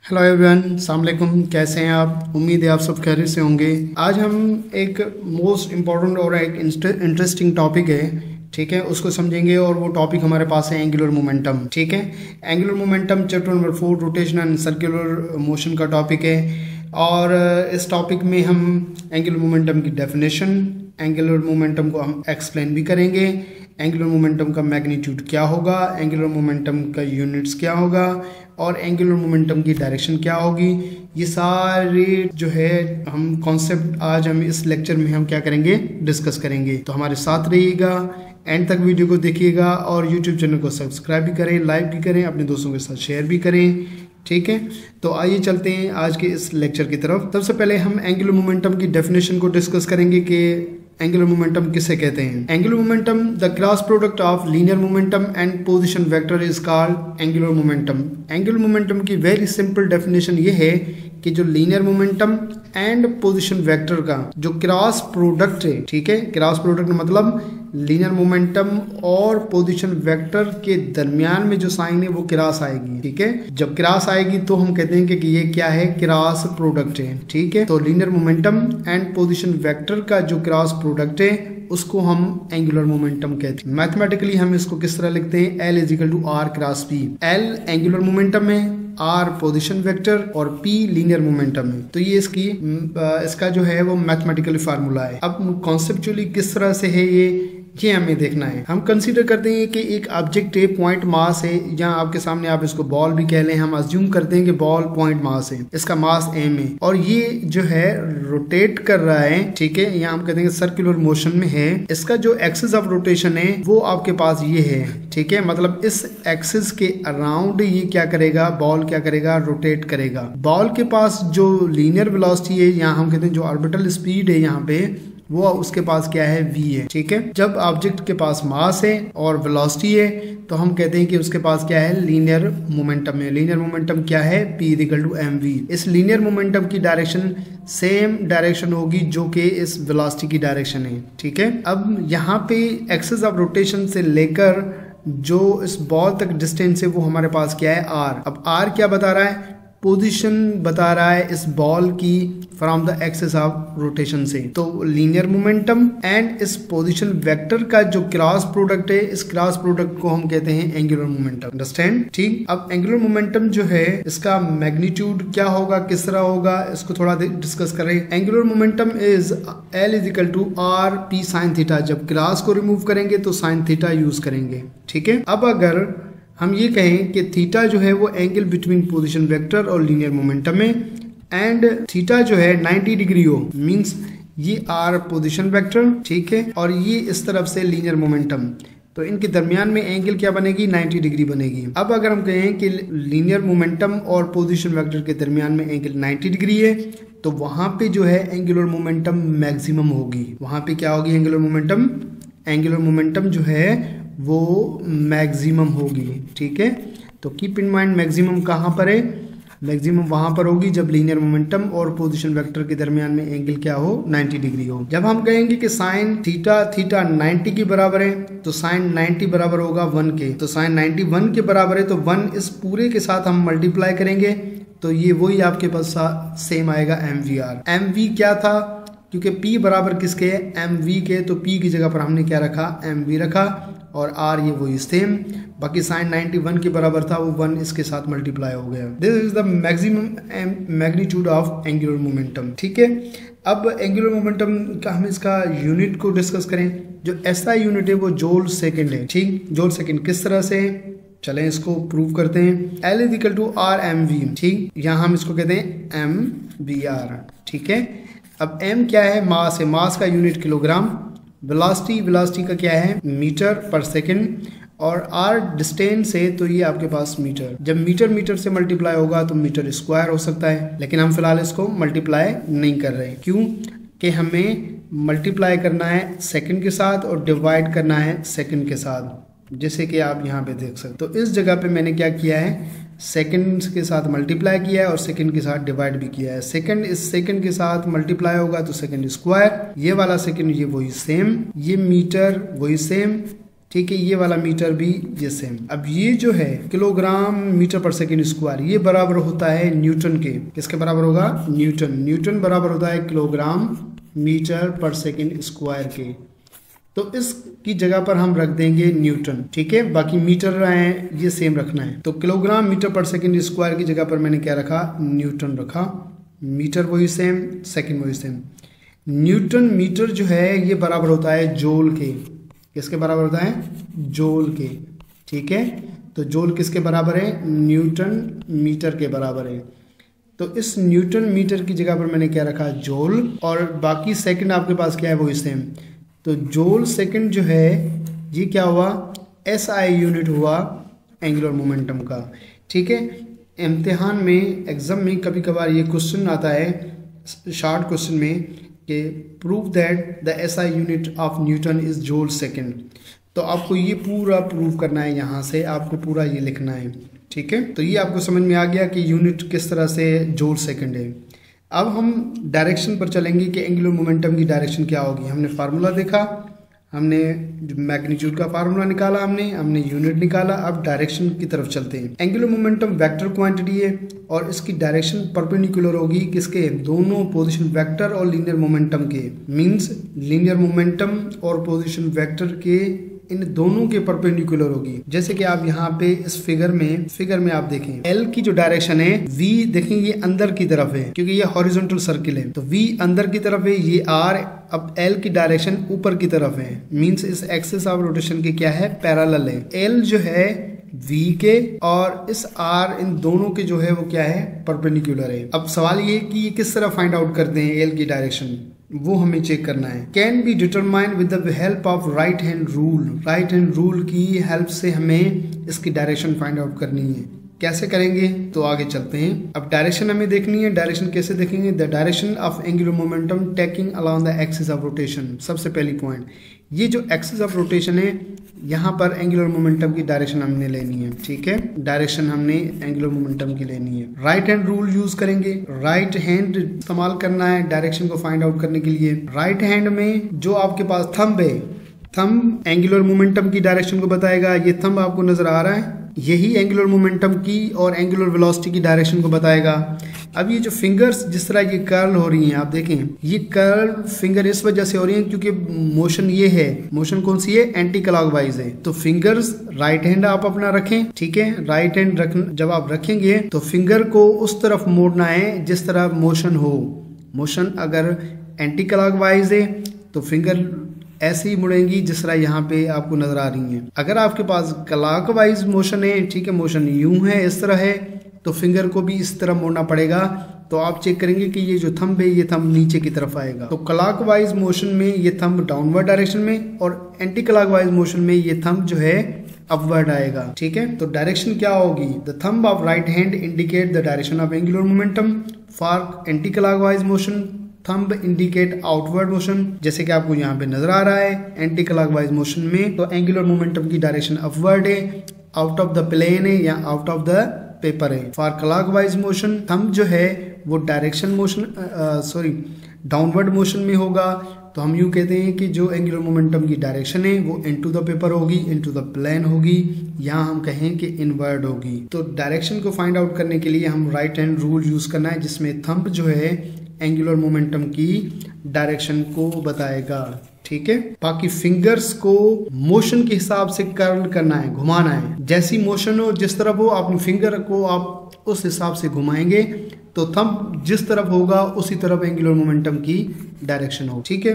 Hello everyone, अस्सलाम वालेकुम। कैसे हैं आप? उम्मीद है आप सब खैरियत से होंगे। आज हम एक मोस्ट इम्पॉर्टेंट और एक इंटरेस्टिंग टॉपिक है, ठीक है, उसको समझेंगे। और वो टॉपिक हमारे पास है एंगुलर मोमेंटम, ठीक है। Angular momentum chapter number 4 rotation and circular motion का टॉपिक है। और इस टॉपिक में हम एंगुलर मोमेंटम की डेफिनेशन, एंगुलर मोमेंटम को हम एक्सप्लेन भी करेंगे, एंगुलर मोमेंटम का मैग्नीट्यूड क्या होगा, एंगुलर मोमेंटम का यूनिट्स क्या होगा और एंगुलर मोमेंटम की डायरेक्शन क्या होगी। ये सारे जो है हम कॉन्सेप्ट आज हम इस लेक्चर में हम क्या करेंगे, डिस्कस करेंगे। तो हमारे साथ रहिएगा, एंड तक वीडियो को देखिएगा और यूट्यूब चैनल को सब्सक्राइब भी करें, लाइक भी करें, अपने दोस्तों के साथ शेयर भी करें, ठीक है। तो आइए चलते हैं आज के इस लेक्चर की तरफ। सबसे पहले हम एंगुलर मोमेंटम की डेफिनेशन को डिस्कस करेंगे कि एंगुलर मोमेंटम किसे कहते हैं। Angular momentum the cross product of linear momentum and position vector is called angular momentum. Angular momentum की वेरी सिंपल डेफिनेशन ये है कि जो linear momentum and position vector का जो क्रॉस प्रोडक्ट है, ठीक है, क्रॉस प्रोडक्ट मतलब लीनियर मोमेंटम और पोजीशन वेक्टर के दरमियान में जो साइन है वो क्रॉस आएगी, ठीक है। जब क्रॉस आएगी तो हम कहते हैं कि ये क्या है, क्रॉस प्रोडक्ट है, ठीक है। तो linear momentum and position vector का जो क्रॉस प्रोडक्ट है उसको हम एंगुलर मोमेंटम कहते हैं। मैथमेटिकली हम इसको किस तरह लिखते हैं, L is equal to R cross P. L angular momentum है, R पोजीशन वेक्टर और P लीनियर मोमेंटम है। तो ये इसका जो है वो मैथमेटिकल फार्मूला है। अब कॉन्सेप्चुअली किस तरह से है ये हमें देखना है। हम कंसीडर करते हैं कि एक ऑब्जेक्ट है, पॉइंट मास है, यहाँ आपके सामने आप इसको बॉल भी कह लें। हम अज्यूम करते हैं कि बॉल पॉइंट मास है, इसका मास m है और ये जो है रोटेट कर रहा है, ठीक है। यहाँ हम कहते हैं सर्कुलर मोशन में है। इसका जो एक्सिस ऑफ रोटेशन है वो आपके पास ये है, ठीक है। मतलब इस एक्सिस के अराउंड ये क्या करेगा, बॉल क्या करेगा, रोटेट करेगा। बॉल के पास जो लीनियर वेलोसिटी है, यहाँ हम कहते हैं जो ऑर्बिटल स्पीड है यहाँ पे, वो उसके पास क्या है, v है, ठीक है। जब ऑब्जेक्ट के पास मास है और वेलोसिटी है तो हम कहते हैं कि उसके पास क्या है, लीनियर मोमेंटम है। लीनियर मोमेंटम क्या है, p इक्वल टू mv। इस लीनियर मोमेंटम की डायरेक्शन सेम डायरेक्शन होगी जो कि इस वेलोसिटी की डायरेक्शन है, ठीक है। अब यहाँ पे एक्सिस ऑफ रोटेशन से लेकर जो इस बॉल तक डिस्टेंस है वो हमारे पास क्या है, r। अब r क्या बता रहा है, पोजीशन बता रहा है इस बॉल की from the axis of rotation से। तो लीनियर मोमेंटम एंड इस पोजीशन वेक्टर का जो क्रॉस प्रोडक्ट है, इस क्रॉस प्रोडक्ट को हम कहते हैं एंगुलर मोमेंटम। अंडरस्टैंड, ठीक। अब एंगुलर मोमेंटम जो है इसका मैग्नीट्यूड क्या होगा, किस तरह होगा, इसको थोड़ा डिस्कस करें। Angular momentum is L is equal to R P sine theta. जब क्रॉस को रिमूव करेंगे तो साइन थीटा यूज करेंगे, ठीक है। अब अगर हम ये कहें कि थीटा जो है वो एंगल बिटवीन पोजीशन वेक्टर और लीनियर मोमेंटम है एंड थीटा जो है 90 डिग्री हो, मींस ये आर पोजीशन वेक्टर, ठीक है, और ये इस तरफ से लीनियर मोमेंटम, तो इनके दरमियान में एंगल क्या बनेगी, 90 डिग्री बनेगी। अब अगर हम कहें कि लीनियर मोमेंटम और पोजीशन वेक्टर के दरमियान में एंगल 90 डिग्री है तो वहां पे जो है एंगुलर मोमेंटम मैक्सिमम होगी। वहां पे क्या होगी, एंगुलर मोमेंटम जो है वो मैक्सिमम होगी, ठीक है। तो कीप इन माइंड मैक्सिमम कहाँ पर है, मैक्सिमम वहां पर होगी जब लीनियर मोमेंटम और पोजीशन वेक्टर के दरमियान में एंगल क्या हो, 90 डिग्री हो। जब हम कहेंगे कि साइन थीटा 90 के बराबर है तो साइन 90 बराबर होगा 1 के। तो साइन 90 1 के बराबर है तो 1 इस पूरे के साथ हम मल्टीप्लाई करेंगे तो ये वही आपके पास सेम आएगा mvr। mv क्या था, क्योंकि p बराबर किसके है, mv के, तो p की जगह पर हमने क्या रखा, mv रखा और r ये वही सेम। बाकी साइन 91 के बराबर था, वो 1 इसके साथ मल्टीप्लाई हो गया। This is the maximum magnitude of angular momentum, ठीक है। अब एंगुलर मोमेंटम का हम इसका यूनिट को डिस्कस करें। जो SI यूनिट है वो जूल सेकंड है, ठीक। जूल सेकंड किस तरह से, चलें इसको प्रूव करते हैं। L is equal to R mv, ठीक। यहाँ हम इसको कहते हैं mvr, ठीक है। अब m क्या है, मास है, मास का यूनिट किलोग्राम। वेलोसिटी का क्या है, मीटर पर सेकंड, और r डिस्टेंस है तो ये आपके पास मीटर। जब मीटर से मल्टीप्लाई होगा तो मीटर स्क्वायर हो सकता है, लेकिन हम फिलहाल इसको मल्टीप्लाई नहीं कर रहे हैं। क्यों कि हमें मल्टीप्लाई करना है सेकंड के साथ और डिवाइड करना है सेकंड के साथ, जैसे कि आप यहाँ पे देख सकते। तो इस जगह पे मैंने क्या किया है, सेकंड के साथ मल्टीप्लाई किया है और सेकंड के साथ डिवाइड भी किया है। सेकंड इस सेकंड के साथ मल्टीप्लाई होगा तो सेकंड स्क्वायर, ये वाला सेकंड ये वही सेम, ये मीटर वही सेम, ठीक है, ये वाला मीटर भी ये सेम। अब ये जो है किलोग्राम मीटर पर सेकेंड स्क्वायर, ये बराबर होता है न्यूटन के। किसके बराबर होगा? न्यूटन। न्यूटन बराबर होता है किलोग्राम मीटर पर सेकेंड स्क्वायर के। तो इसकी जगह पर हम रख देंगे न्यूटन, ठीक है। बाकी मीटर है ये सेम रखना है। तो किलोग्राम मीटर पर सेकेंड स्क्वायर की जगह पर मैंने क्या रखा? न्यूटन रखा। मीटर वही सेम, सेकेंड वही सेम। न्यूटन मीटर जो है ये बराबर होता है जूल के। किसके बराबर होता है? जूल के, ठीक है। तो जूल किसके बराबर है? न्यूटन मीटर के बराबर है। तो इस न्यूटन मीटर की जगह पर मैंने क्या रखा? जूल। और बाकी सेकंड आपके पास क्या है? वही सेम। तो जूल सेकंड जो है ये क्या हुआ? SI यूनिट हुआ एंगुलर मोमेंटम का, ठीक है। इम्तिहान में, एग्जाम में कभी कभार ये क्वेश्चन आता है शॉर्ट क्वेश्चन में कि prove that the SI unit of Newton is joule second. तो आपको ये पूरा प्रूव करना है, यहाँ से आपको पूरा ये लिखना है, ठीक है। तो ये आपको समझ में आ गया कि यूनिट किस तरह से जूल सेकंड है। अब हम डायरेक्शन पर चलेंगे कि एंगुलर मोमेंटम की डायरेक्शन क्या होगी। हमने फार्मूला देखा, हमने मैग्नीट्यूड का फार्मूला निकाला, हमने यूनिट निकाला। अब डायरेक्शन की तरफ चलते हैं। एंगुलर मोमेंटम वेक्टर क्वांटिटी है और इसकी डायरेक्शन परपेंडिकुलर होगी किसके? दोनों पोजीशन वेक्टर और लीनियर मोमेंटम के। मींस लीनियर मोमेंटम और पोजीशन वेक्टर के, इन दोनों के परपेंडिकुलर होगी। जैसे कि आप यहाँ पे इस फिगर में आप देखें L की जो डायरेक्शन है V, देखें ये अंदर की तरफ है क्योंकि ये हॉरिजॉन्टल सर्किल है। तो V अंदर की तरफ है, ये R। अब L की डायरेक्शन ऊपर की तरफ है। मींस इस एक्सिस ऑफ रोटेशन के क्या है? पैरेलल है। L जो है V के और इस R, इन दोनों के जो है वो क्या है? परपेंडिकुलर है। अब सवाल ये कि ये किस तरह फाइंड आउट करते हैं L की डायरेक्शन, वो हमें चेक करना है। Can be determine with the help of right hand rule. Right hand rule की हेल्प से हमें इसकी डायरेक्शन फाइंड आउट करनी है। कैसे करेंगे? तो आगे चलते हैं। अब डायरेक्शन हमें देखनी है। डायरेक्शन कैसे देखेंगे? The direction of angular momentum taking along the axis of rotation. सबसे पहली पॉइंट, ये जो एक्सिस ऑफ रोटेशन है यहाँ पर एंगुलर मोमेंटम की डायरेक्शन हमने लेनी है, ठीक है। डायरेक्शन हमने एंगुलर मोमेंटम की लेनी है। राइट हैंड रूल यूज करेंगे। राइट हैंड इस्तेमाल करना है डायरेक्शन को फाइंड आउट करने के लिए। राइट हैंड में जो आपके पास थंब है, थंब एंगुलर मोमेंटम की डायरेक्शन को बताएगा। ये थंब आपको नजर आ रहा है, यही एंगुलर मोमेंटम की और एंगुलर वेलोसिटी की डायरेक्शन को बताएगा। अब ये जो फिंगर्स जिस तरह ये कर्ल हो रही हैं, आप देखें ये कर्ल फिंगर इस वजह से हो रही हैं क्योंकि मोशन ये है, मोशन कौन सी है? एंटी क्लॉकवाइज है। तो फिंगर्स राइट हैंड आप अपना रखें, ठीक है। राइट हैंड जब आप रखेंगे तो फिंगर को उस तरफ मोड़ना है जिस तरह मोशन हो। मोशन अगर एंटी क्लॉकवाइज है तो फिंगर ऐसे ही मुड़ेंगी जिस तरह यहाँ पे आपको नजर आ रही हैं। अगर आपके पास क्लॉकवाइज मोशन है, ठीक है, मोशन यूं है, इस तरह है, तो फिंगर को भी इस तरह मोड़ना पड़ेगा। तो आप चेक करेंगे कि ये जो थंब है ये थंब नीचे की तरफ आएगा। तो क्लॉकवाइज मोशन में ये थंब डाउनवर्ड डायरेक्शन में और एंटी क्लॉकवाइज मोशन में ये थंब जो है अपवर्ड आएगा, ठीक है। तो डायरेक्शन क्या होगी? The thumb of right hand indicate the direction of angular momentum for anti clockwise motion. Thumb indicate outward motion, जैसे कि आपको यहाँ पे नजर आ रहा है एंटी क्लॉकवाइज मोशन में। तो एंगुलर मोमेंटम की डायरेक्शन अपवर्ड है, आउट ऑफ द प्लेन है या आउट ऑफ द पेपर है। फॉर क्लॉकवाइज मोशन थंब जो है वो डायरेक्शन मोशन डाउनवर्ड मोशन में होगा। तो हम यूं कहते हैं कि जो एंगुलर मोमेंटम की डायरेक्शन है वो इनटू द पेपर होगी, इनटू द प्लेन होगी, या हम कहें कि इनवर्ड होगी। तो डायरेक्शन को फाइंड आउट करने के लिए हम राइट हैंड रूल यूज करना है जिसमें थंब जो है एंगुलर मोमेंटम की डायरेक्शन को बताएगा, ठीक है। बाकी फिंगर्स को मोशन के हिसाब से कर्ल करना है, घुमाना है। जैसी मोशन हो, जिस तरफ हो, अपनी फिंगर को आप उस हिसाब से घुमाएंगे तो थंब जिस तरफ होगा उसी तरफ एंगुलर मोमेंटम की डायरेक्शन हो, ठीक है।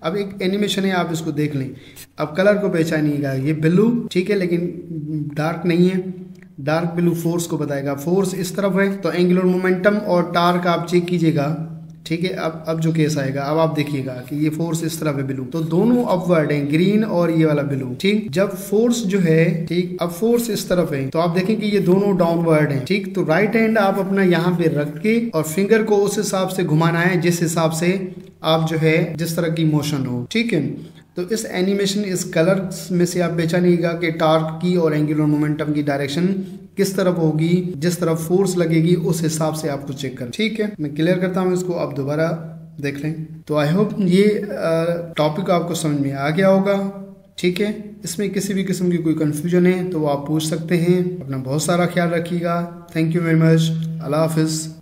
अब एक एनिमेशन है, आप इसको देख लें। अब कलर को पहचानिएगा, ये ब्लू, ठीक है, लेकिन डार्क नहीं है। डार्क ब्लू फोर्स को बताएगा, फोर्स इस तरफ है। तो एंगुलर मोमेंटम और टार्क आप चेक कीजिएगा, ठीक है। अब जो केस आएगा, अब आप देखिएगा कि ये फोर्स इस तरफ है ब्लू, तो दोनों अपवर्ड हैं, ग्रीन और ये वाला ब्लू, ठीक। जब फोर्स जो है, ठीक, अब फोर्स इस तरफ है तो आप देखें कि ये दोनों डाउनवर्ड हैं, ठीक। तो राइट हैंड आप अपना यहाँ पे रख के और फिंगर को उस हिसाब से घुमाना है जिस हिसाब से आप जो है जिस तरह की मोशन हो, ठीक है। तो इस एनिमेशन, इस कलर में से आप पहचानिएगा कि टार्क की और एंगुलर मोमेंटम की डायरेक्शन किस तरफ होगी, जिस तरफ फोर्स लगेगी उस हिसाब से आपको चेक कर, ठीक है। मैं क्लियर करता हूँ इसको, आप दोबारा देख लें। तो आई होप ये टॉपिक आपको समझ में आ गया होगा, ठीक है, इसमें किसी भी किस्म की कोई कन्फ्यूजन है तो आप पूछ सकते हैं। अपना बहुत सारा ख्याल रखिएगा। Thank you very much. अल्लाह हाफिज़।